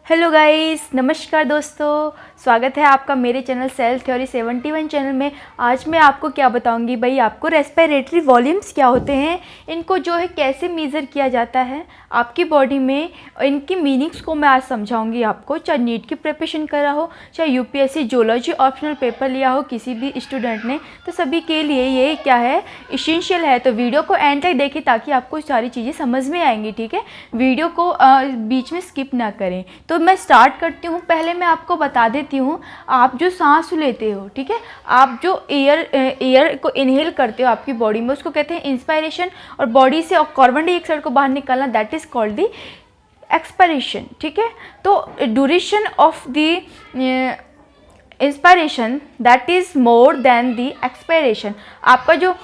Hello guys, नमस्कार दोस्तों। स्वागत है आपका मेरे चैनल सेल्फ थ्योरी 71 चैनल में। आज मैं आपको क्या बताऊंगी भाई, आपको रेस्पिरेटरी वॉल्यूम्स क्या होते हैं, इनको जो है कैसे मेज़र किया जाता है आपकी बॉडी में, इनकी मीनिंग्स को मैं आज समझाऊंगी आपको। चाहे नीट की प्रिपरेशन कर रहा हो, चाहे यूपीएससी जियोलॉजी ऑप्शनल पेपर लिया हो किसी भी स्टूडेंट ने, तो सभी के लिए ये क्या है, इसेंशियल है। तो वीडियो को एंड तक देखिए ताकि आपको सारी चीज़ें समझ में आएंगी। ठीक है, वीडियो को बीच में स्किप ना करें। तो मैं स्टार्ट करती हूँ। पहले मैं आपको बता देती हूँ, आप जो सांस लेते हो, ठीक है, आप जो एयर को इनहेल करते हो आपकी बॉडी में, उसको कहते हैं इंस्पायरेशन, और बॉडी से कार्बन डाइऑक्साइड को बाहर निकालना, that is called the expiration. ठीक है, तो duration of the inspiration that is more than the expiration. आपका जो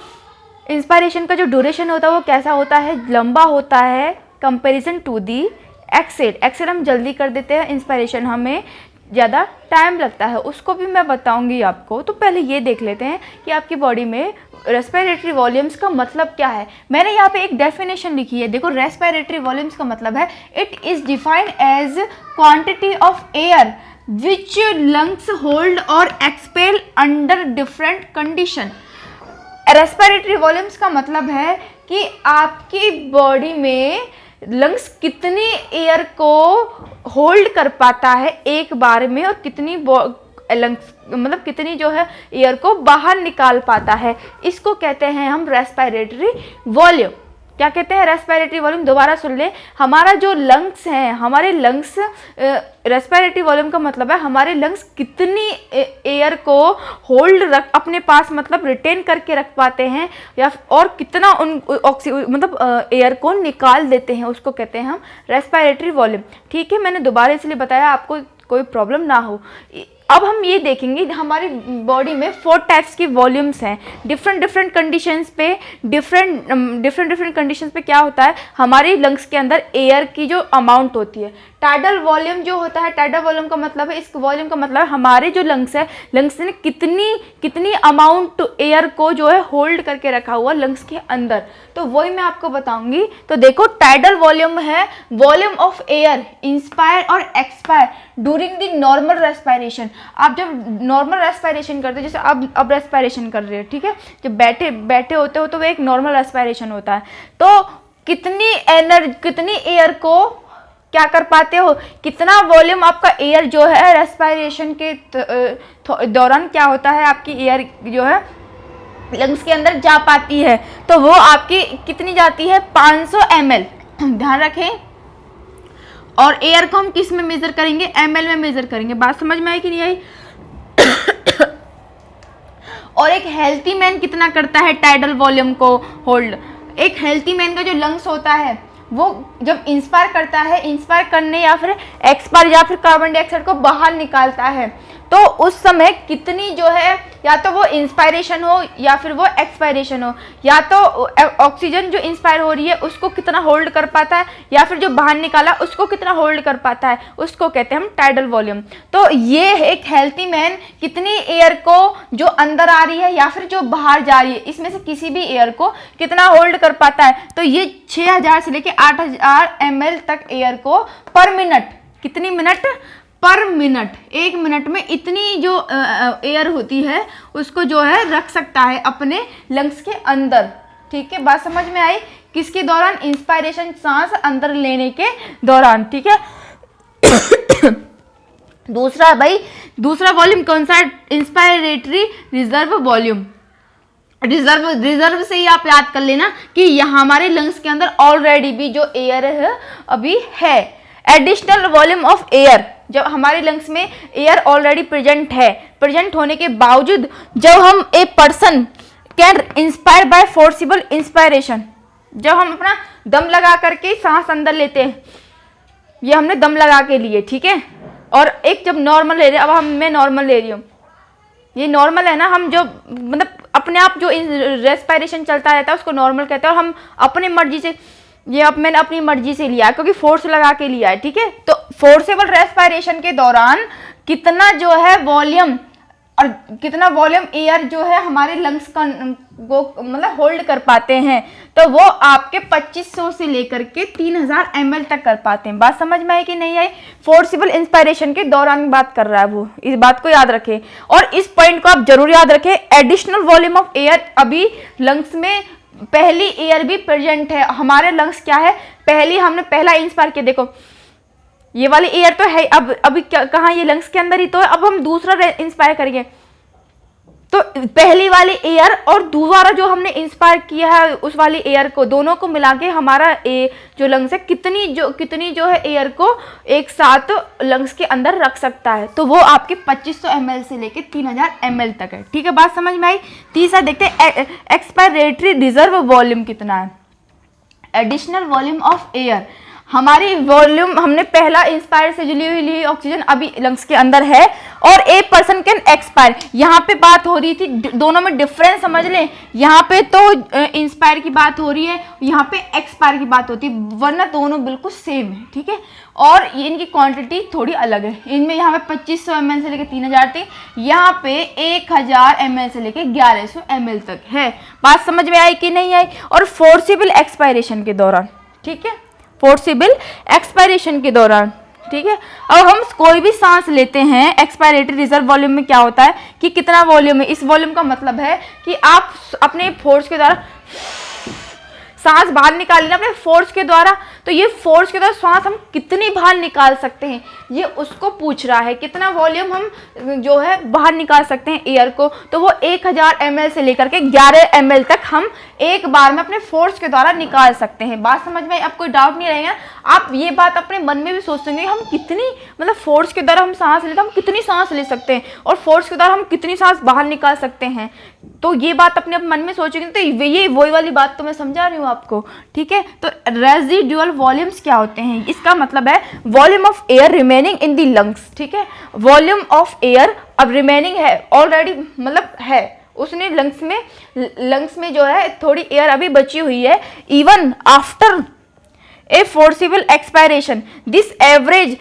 इंस्पायरेशन का जो ड्यूरेशन होता है वो कैसा होता है, लंबा होता है comparison to the exhale. Exhale हम जल्दी कर देते हैं, इंस्पायरेशन हमें ज़्यादा टाइम लगता है, उसको भी मैं बताऊंगी आपको। तो पहले ये देख लेते हैं कि आपकी बॉडी में रेस्पिरेटरी वॉल्यूम्स का मतलब क्या है। मैंने यहाँ पे एक डेफिनेशन लिखी है, देखो। रेस्पिरेटरी वॉल्यूम्स का मतलब है, it is defined as quantity of air which lungs hold और expel under different condition. Respiratory volumes का मतलब है कि आपकी बॉडी में लंग्स कितनी एयर को होल्ड कर पाता है एक बार में, और कितनी लंग्स मतलब कितनी जो है एयर को बाहर निकाल पाता है, इसको कहते हैं हम रेस्पिरेटरी वॉल्यूम। क्या कहते हैं, रेस्पिरेटरी वॉल्यूम। दोबारा सुन ले, हमारा जो लंग्स हैं, हमारे लंग्स, रेस्पिरेटरी वॉल्यूम का मतलब है हमारे लंग्स कितनी एयर को होल्ड रख अपने पास, मतलब रिटेन करके रख पाते हैं, या और कितना उन मतलब एयर को निकाल देते हैं, उसको कहते हैं हम रेस्पिरेटरी वॉल्यूम। ठीक है, मैंने दोबारा इसलिए बताया आपको कोई प्रॉब्लम ना हो। अब हम ये देखेंगे, हमारी बॉडी में 4 टाइप्स की वॉल्यूम्स हैं। डिफरेंट कंडीशंस पे डिफरेंट कंडीशंस पे क्या होता है, हमारी लंग्स के अंदर एयर की जो अमाउंट होती है, टाइडल वॉल्यूम जो होता है, टाइडल वॉल्यूम का मतलब है, इस वॉल्यूम का मतलब है हमारे जो लंग्स है, लंग्स ने कितनी अमाउंट एयर को जो है होल्ड करके रखा हुआ लंग्स के अंदर, तो वही मैं आपको बताऊंगी। तो देखो, टाइडल वॉल्यूम है वॉल्यूम ऑफ एयर इंस्पायर और expire during the normal respiration. आप जब नॉर्मल रेस्पिरेशन करते हो, जैसे अब रेस्पिरेशन कर रहे हो, ठीक है, जब बैठे होते हो तो वो एक नॉर्मल रेस्पिरेशन होता है। तो कितनी एयर को क्या कर पाते हो, कितना वॉल्यूम आपका एयर जो है रेस्पिरेशन के दौरान क्या होता है, आपकी एयर जो है लंग्स के अंदर जा पाती है, तो वो आपकी कितनी जाती है, 500 ml। ध्यान रखें। और एयर को हम किस में मेजर करेंगे, ml में मेजर करेंगे। बात समझ में आई कि नहीं आई? और एक हेल्थी मैन कितना करता है टाइडल वॉल्यूम को होल्ड। एक हेल्थी मैन का जो लंग्स होता है वो जब इंस्पायर करता है, इंस्पायर करने या फिर एक्सपायर या फिर कार्बन डाइऑक्साइड को बाहर निकालता है, तो उस समय कितनी जो है, या तो वो इंस्पायरेशन हो या फिर वो एक्सपायरेशन हो, या तो ऑक्सीजन जो इंस्पायर हो रही है उसको कितना होल्ड कर पाता है, या फिर जो बाहर निकाला उसको कितना होल्ड कर पाता है, उसको कहते हैं हम टाइडल वॉल्यूम। तो ये एक हेल्थी मैन कितनी एयर को जो अंदर आ रही है या फिर जो बाहर जा रही है, इसमें से किसी भी एयर को कितना होल्ड कर पाता है, तो ये 6000 से लेके 8000 ml तक एयर को पर मिनट, कितनी मिनट, पर मिनट, 1 मिनट में इतनी जो एयर होती है उसको जो है रख सकता है अपने लंग्स के अंदर। ठीक है, बात समझ में आई? किसके दौरान, इंस्पायरेशन, सांस अंदर लेने के दौरान। ठीक है। दूसरा वॉल्यूम कौन सा है, इंस्पायरेटरी रिजर्व वॉल्यूम। रिजर्व से ही आप याद कर लेना कि यहाँ हमारे लंग्स के अंदर ऑलरेडी भी जो एयर है अभी है। एडिशनल वॉल्यूम ऑफ एयर, जब हमारे लंग्स में एयर ऑलरेडी प्रेजेंट होने के बावजूद जब हम a person can inspire by forcible inspiration, जब हम अपना दम लगा करके सांस अंदर लेते हैं, ये हमने दम लगा के लिए, ठीक है, और एक जब नॉर्मल ले रहे हैं, अब मैं नॉर्मल ले रही हूँ, ये नॉर्मल है ना, हम जो मतलब अपने आप जो रेस्पिरेशन चलता रहता है उसको नॉर्मल कहते हैं, और हम अपनी मर्जी से, ये अब मैंने अपनी मर्जी से लिया क्योंकि फोर्स लगा के लिया है, ठीक है। तो फोर्सेबल रेस्पिरेशन के दौरान कितना जो है वॉल्यूम और कितना वॉल्यूम एयर जो है हमारे लंग्स का वो मतलब होल्ड कर पाते हैं, तो वो आपके 2500 से लेकर के 3000 ml तक कर पाते हैं। बात समझ में आई कि नहीं आई? फोर्सिबल इंस्पायरेशन के दौरान बात कर रहा है वो, इस बात को याद रखें और इस पॉइंट को आप जरूर याद रखें। एडिशनल वॉल्यूम ऑफ एयर, अभी लंग्स में पहली एयर भी प्रेजेंट है। हमारे लंग्स क्या है, पहली हमने पहला इंस्पायर किया, देखो ये वाली एयर तो है, अब अभी कहाँ, ये लंग्स के अंदर ही तो है। अब हम दूसरा इंस्पायर करेंगे, तो पहली वाली एयर और दोबारा जो हमने इंस्पायर किया है उस वाली एयर को, दोनों को मिला के हमारा जो लंग्स है कितनी जो है एयर को एक साथ लंग्स के अंदर रख सकता है, तो वो आपके 2500 ml से लेके 3000 ml तक है। ठीक है, बात समझ में आई? तीसरा देखते हैं एक्सपायरेटरी रिजर्व वॉल्यूम कितना है। एडिशनल वॉल्यूम ऑफ एयर, हमारी वॉल्यूम हमने पहला इंस्पायर से जुड़ी हुई ऑक्सीजन अभी लंग्स के अंदर है और ए पर्सन कैन एक्सपायर। यहाँ पे बात हो रही थी, दोनों में डिफरेंस समझ लें। यहाँ पे तो इंस्पायर की बात हो रही है, यहाँ पे एक्सपायर की बात होती है, वरना दोनों बिल्कुल सेम है। ठीक है, और इनकी क्वांटिटी थोड़ी अलग है। इनमें यहाँ पे 2500 ml से लेकर 3000 तक, यहाँ पे 1000 ml से लेकर 1100 ml तक है। बात समझ में आई कि नहीं आई? और फोर्सिबल एक्सपायरेशन के दौरान, ठीक है, फोर्सिबल एक्सपायरेशन के दौरान, ठीक है, अब हम कोई भी सांस लेते हैं, एक्सपायरेटरी रिजर्व वॉल्यूम में क्या होता है कि कितना वॉल्यूम है। इस वॉल्यूम का मतलब है कि आप अपने फोर्स के द्वारा सांस बाहर निकाली ना अपने फोर्स के द्वारा, तो ये फोर्स के द्वारा सांस हम कितनी बाहर निकाल सकते हैं, ये उसको पूछ रहा है। कितना वॉल्यूम हम जो है बाहर निकाल सकते हैं एयर को, तो वो 1000 ml से लेकर के 11 ml तक हम एक बार में अपने फोर्स के द्वारा निकाल सकते हैं। बात समझ में, अब कोई डाउट नहीं रहेगा। आप ये बात अपने मन में भी सोचेंगे, हम कितनी मतलब फोर्स के द्वारा हम सांस लेते हैं, हम कितनी सांस ले सकते हैं और फोर्स के द्वारा हम कितनी सांस बाहर निकाल सकते हैं, तो ये बात अपने मन में सोचेंगे। तो ये वही वाली बात तो मैं समझा रही हूँ आपको। ठीक है, तो रेजिडुअल वॉल्यूम्स क्या होते हैं, इसका मतलब है volume of air remaining in the lungs. ठीक है, वॉल्यूम ऑफ एयर अब रिमेनिंग है ऑलरेडी, मतलब है उसने लंग्स में जो है थोड़ी एयर अभी बची हुई है, even after a forcible expiration this average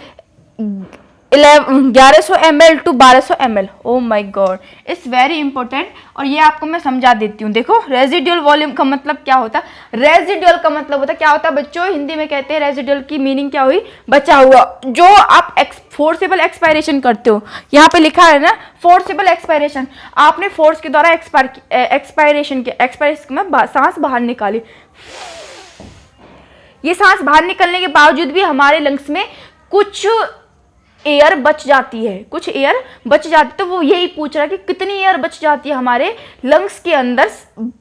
1100 ml to 1200 ml। Oh my god, it's very important, और ये आपको मैं समझा देती हूँ। देखो रेजिडुअल वॉल्यूम का मतलब क्या होता है, रेजिडुअल का मतलब होता है क्या होता है बच्चों, हिंदी में कहते हैं रेजिडुअल की मीनिंग क्या हुई, बचा हुआ। जो आप फोर्सिबल एक्सपायरेशन करते हो, यहाँ पे लिखा है ना फोर्सिबल एक्सपायरेशन, आपने फोर्स के द्वारा एक्सपायरेशन किया, एक्सपायरेशन में सांस बाहर निकाली, ये सांस बाहर निकलने के बावजूद भी हमारे लंग्स में कुछ एयर बच जाती है, कुछ एयर बच जाती है। तो वो यही पूछ रहा है कि कितनी एयर बच जाती है हमारे लंग्स के अंदर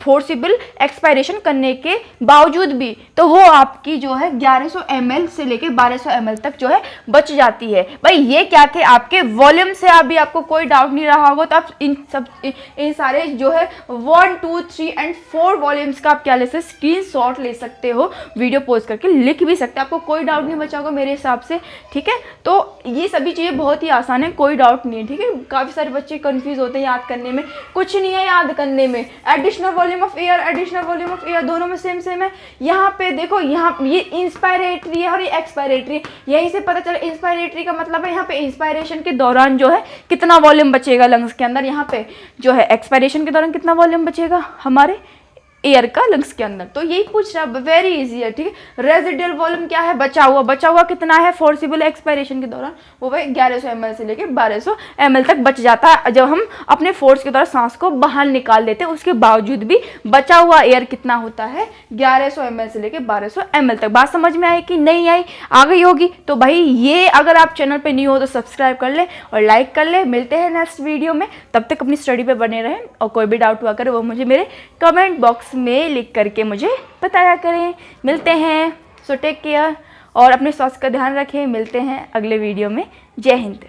फोर्सिबल एक्सपायरेशन करने के बावजूद भी, तो वो आपकी जो है 1100 ml से लेकर 1200 ml तक जो है बच जाती है। भाई ये क्या थे आपके वॉल्यूम से, अभी आपको कोई डाउट नहीं रहा होगा, तो आप इन सारे जो है 1, 2, 3 and 4 वॉल्यूम्स का आप क्या ले सकते, स्क्रीनशॉट ले सकते हो, वीडियो पोस्ट करके लिख भी सकते हैं, आपको कोई डाउट नहीं बचा होगा मेरे हिसाब से। ठीक है, तो ये सभी चीज़ें बहुत ही आसान है, कोई डाउट नहीं है। ठीक है, काफ़ी सारे बच्चे कंफ्यूज होते हैं याद करने में, कुछ नहीं है याद करने में। Additional volume of air, additional volume of air दोनों में सेम है। यहाँ पे देखो, यहाँ ये इंस्पायरेटरी है और ये एक्सपायरेटरी, यहीं से पता चला इंस्पायरेटरी का मतलब है यहाँ पे इंस्पायरेशन के दौरान जो है कितना वॉल्यूम बचेगा लंग्स के अंदर, यहाँ पे जो है एक्सपायरेशन के दौरान कितना वॉल्यूम बचेगा हमारे एयर का लंग्स के अंदर, तो यही पूछ रहा है। वेरी इजी है। ठीक है, रेजिडुअल वॉल्यूम क्या है, बचा हुआ कितना है फोर्सिबल एक्सपायरेशन के दौरान, वो वही 1100 ml से लेकर 1200 ml तक बच जाता है जब हम अपने फोर्स के द्वारा सांस को बाहर निकाल देते हैं। उसके बावजूद भी बचा हुआ एयर कितना होता है, 1100 ml से लेकर 1200 ml तक। बात समझ में आई कि नहीं आई, आ गई होगी। तो भाई ये अगर आप चैनल पर न्यू हो तो सब्सक्राइब कर ले और लाइक कर ले। मिलते हैं नेक्स्ट वीडियो में, तब तक अपनी स्टडी पे बने रहें और कोई भी डाउट हुआ करे वो मुझे मेरे कमेंट बॉक्स में लिख करके मुझे बताया करें। मिलते हैं, सो टेक केयर और अपने स्वास्थ्य का ध्यान रखें। मिलते हैं अगले वीडियो में। जय हिंद।